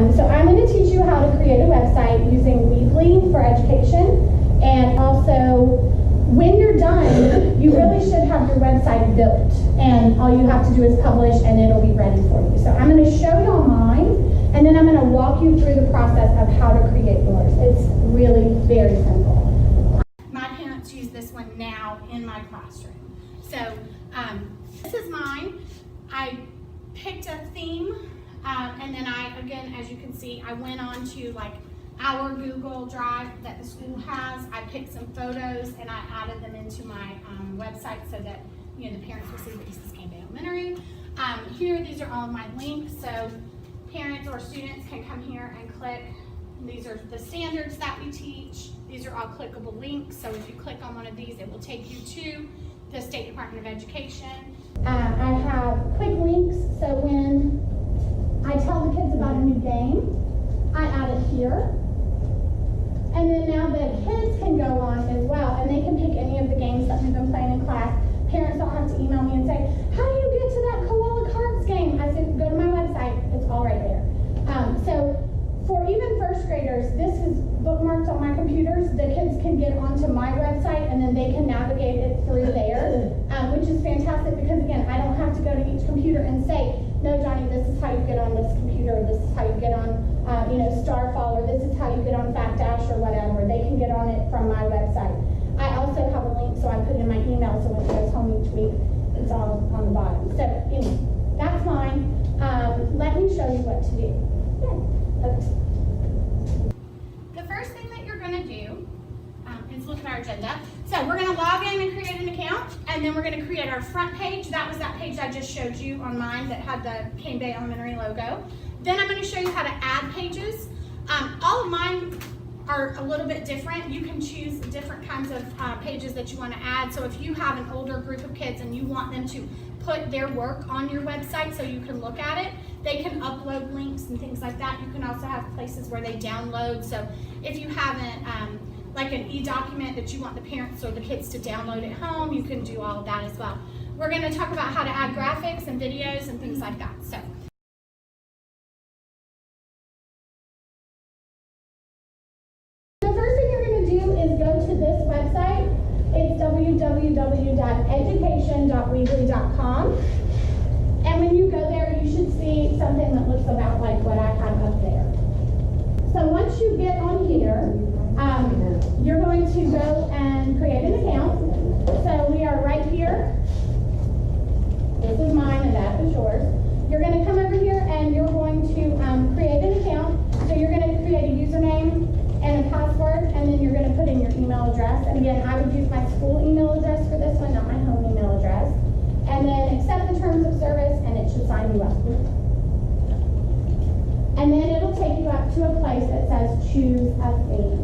So I'm going to teach you how to create a website using Weebly for education, and also when you're done, you really should have your website built, and all you have to do is publish and it'll be ready for you. So I'm going to show you on mine, and then I'm going to walk you through the process of how to create yours. It's really very simple. My parents use this one now in my classroom. So this is mine. I picked a theme, and then again, as you can see, I went on to like our Google Drive that the school has. I picked some photos and I added them into my website so that the parents will see that this is Cane Elementary. Here, these are all of my links, so parents or students can come here and click. These are the standards that we teach. These are all clickable links, so if you click on one of these, it will take you to the State Department of Education. I have quick links, so when I tell the kids about a new game, I add it here. And then now the kids can go on as well, and they can pick any of the games that we've been playing in class. Parents don't have to email me and say, how do you get to that koala cards game? I said, go to my website, it's all right there. So for even first graders, this is bookmarked on my computers. The kids can get onto my website and then they can navigate it through there, which is fantastic because again, I don't have to go to each computer and say, no, Johnny, this is how you get on this computer, this is how you get on Starfall, or this is how you get on Factdash or whatever. They can get on it from my website. I also have a link, so I put it in my email, so when it goes home each week, it's all on the bottom. So anyway, that's mine. Let me show you what to do. Okay. The first thing that you're going to do is look at our agenda. So we're going to log in and create an account, and then we're going to create our front page. That was that page I just showed you on mine that had the Cane Bay Elementary logo. Then I'm going to show you how to add pages. All of mine are a little bit different. You can choose different kinds of pages that you want to add. So if you have an older group of kids and you want them to put their work on your website so you can look at it, they can upload links and things like that. You can also have places where they download. So if you have like an e-document that you want the parents or the kids to download at home, you can do all of that as well. We're going to talk about how to add graphics and videos and things like that. So. Is go to this website. It's www.education.weebly.com, and when you go there, you should see something that looks about like what I have up there. So once you get on here, you're going to go and create an account. So we are right here. This is mine and that is yours. You're going to come over here and you're going to create an account. So you're going to create a username and a password, and then you're going to put in your email address. And again, I would use my school email address for this one, not my home email address. And then accept the terms of service, and it should sign you up. And then it'll take you up to a place that says choose a theme.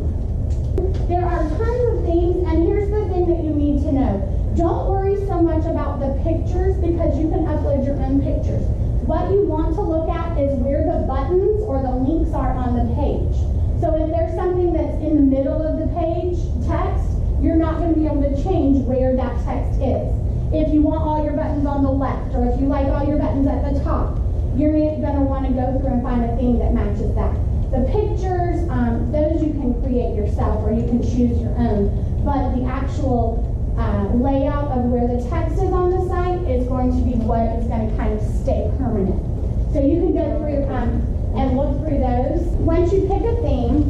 There are tons of themes, and here's the thing that you need to know. Don't worry so much about the pictures because you can upload your own pictures. What you want to look at is where the buttons or the links are on the page. So if there's something that's in the middle of the page, text, you're not going to be able to change where that text is. If you want all your buttons on the left, or if you like all your buttons at the top, you're going to want to go through and find a theme that matches that. The pictures, those you can create yourself, or you can choose your own. But the actual layout of where the text is on the site is going to be what is going to kind of stay permanent. So you can go through and look through those. Once you pick a theme,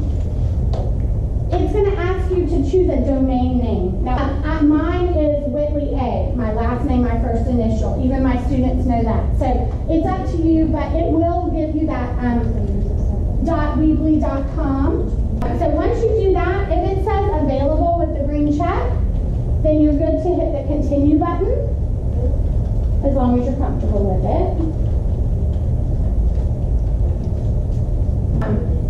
it's going to ask you to choose a domain name. Now, mine is Whitley A, my last name, my first initial. Even my students know that. So it's up to you, but it will give you that .weebly.com. So once you do that, if it says available with the green check, then you're good to hit the continue button, as long as you're comfortable with it.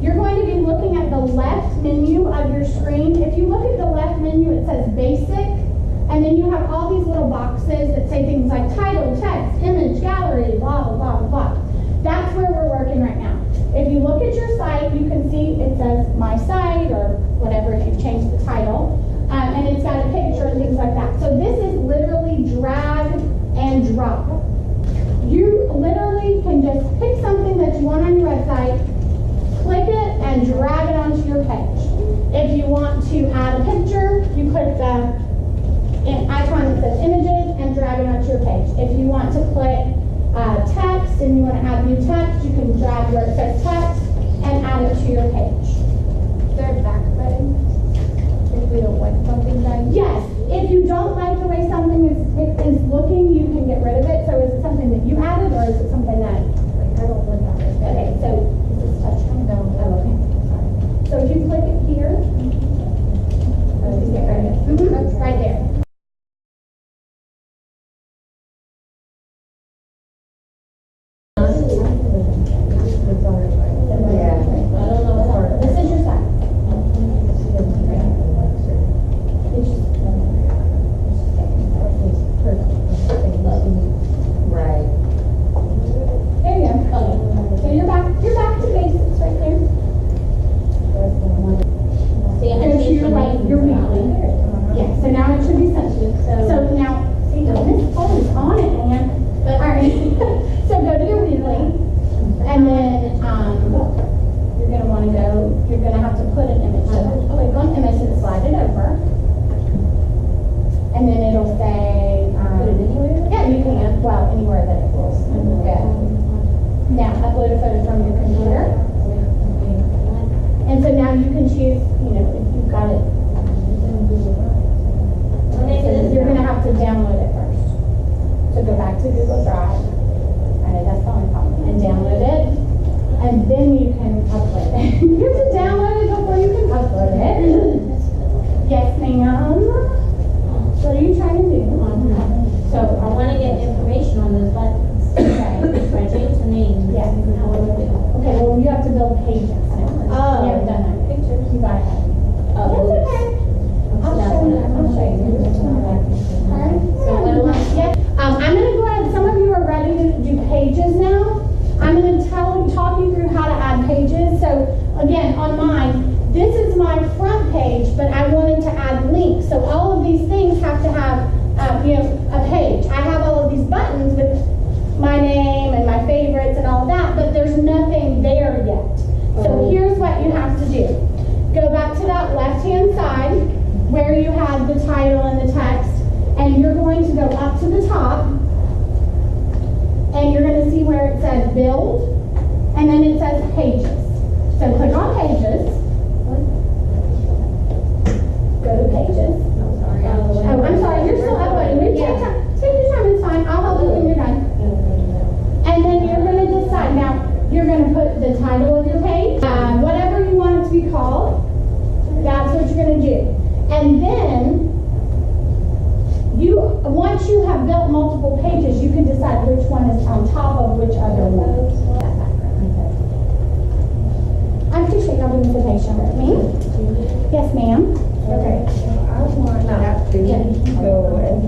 You're going to be looking at the left menu of your screen. If you look at the left menu, it says basic, and then you have all these little boxes that say things like title, text, image, gallery, blah, blah, blah, blah. That's where we're working right now. If you look at your site, you can see it says my site or whatever if you've changed the title, and it's got a picture and things like that. So this is literally drag and drop. You literally can just pick something that you want on your website, page. If you want to add a picture, you click the icon that says images and drag it onto your page. If you want to put text and you want to add new text, you can drag where it says text and add it to your page. Is there a back button? If we don't want something done? Yes. If you don't like the way something is looking, you can get rid of it. So is it something that you added or is it something that... Like, I don't want that. Okay, so is this touch screen? No. Oh, okay. Sorry. So if you click it here, Is it right? right there. This is your side. Right. There you go. Okay. So you're back to basics right there. See, I There's changed your my right, your weekly. Yeah, so now it should be sent to you. So now, see, this phone is on it, man. But all right. So go to your weekly, and then you're gonna want to go. You're gonna have to put an image. So click on image and slide it over, and then it'll say. Put it anywhere? Yeah, you can. Well, anywhere that it will. Yeah. Now upload a photo from your computer, and so now you can choose. You know, if you've got it. You're going to have to download it first. So go back to Google Drive. I know that's the only problem. And download it. And then you can upload it. You have to download it before you can upload it. Yes, ma'am. What are you trying to do? So I want to get information on those buttons. Okay. So I changed the name. Yeah. Okay, well, you have to build pages now. Oh. You haven't done that. Pictures. You got it. Oh, That's okay. I'll show you. I'll show you. Alright. So what do I? Yeah. I'm going to go ahead. Some of you are ready to do pages now. I'm going to talk you through how to add pages. So again, on mine, this is my front page, but I wanted to add links. So all of these things have to have, a page. I have all of these buttons with my name and my favorites and all of that, but there's nothing there yet. So here's what you have to do. Go back to that left-hand side where you have the title and the text, and you're going to go up to the top, and you're going to see where it says build, and then it says pages. So click on pages. Go to pages. Oh, I'm sorry, you're still uploading. Take your time, it's fine. I'll help you when you're done. And then you're going to decide. Now, you're going to put the title of your page, whatever you want it to be called. That's what you're going to do. And then, once you have built multiple pages, you can decide which one is on top of which other one. I appreciate y'all being so patient with me. Yes, ma'am. Okay, so I want that to go with,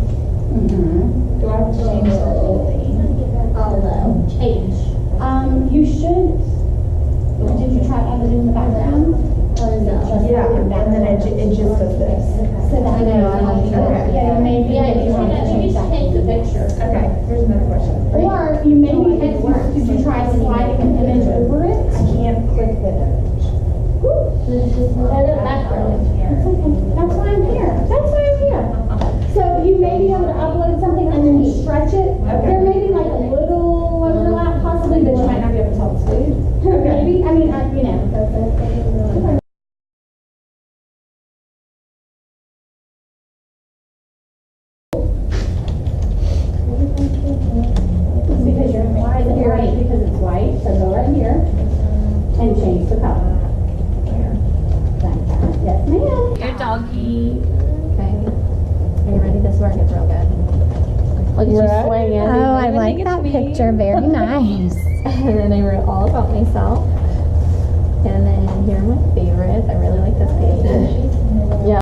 do I have to change the whole thing? Although, change. You should. Did you try editing the background? Or is it just Yeah, the and then it just says this. So that I know, I like that. Yeah, maybe. Yeah, if you want to change that. change the picture. Okay, here's another question. Or you maybe, did you try sliding an image over it? I can't click the image. Background. That's okay. That's why I'm here. That's why I'm here. So you may be able to upload something and then stretch it. There may be like a little overlap possibly, but you might not be able to tell it's food. Maybe, I mean, you know. It's because you're white, because it's white, so go right here and change the color. Yes, ma'am. Your doggy. Okay. Are you ready? This is where it gets real good. Look at you swinging. Oh, I like that picture. Very nice. And then I wrote all about myself. And then here are my favorites. I really like this page. Yeah.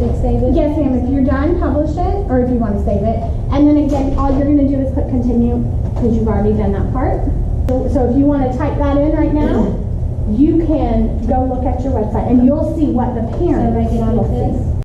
click save it? Yes, ma'am, if you're done, publish it, or if you want to save it. And then again, all you're gonna do is click continue, because you've already done that part. So if you want to type that in right now, you can go look at your website, and you'll see what the So parents if I get out will of see. this?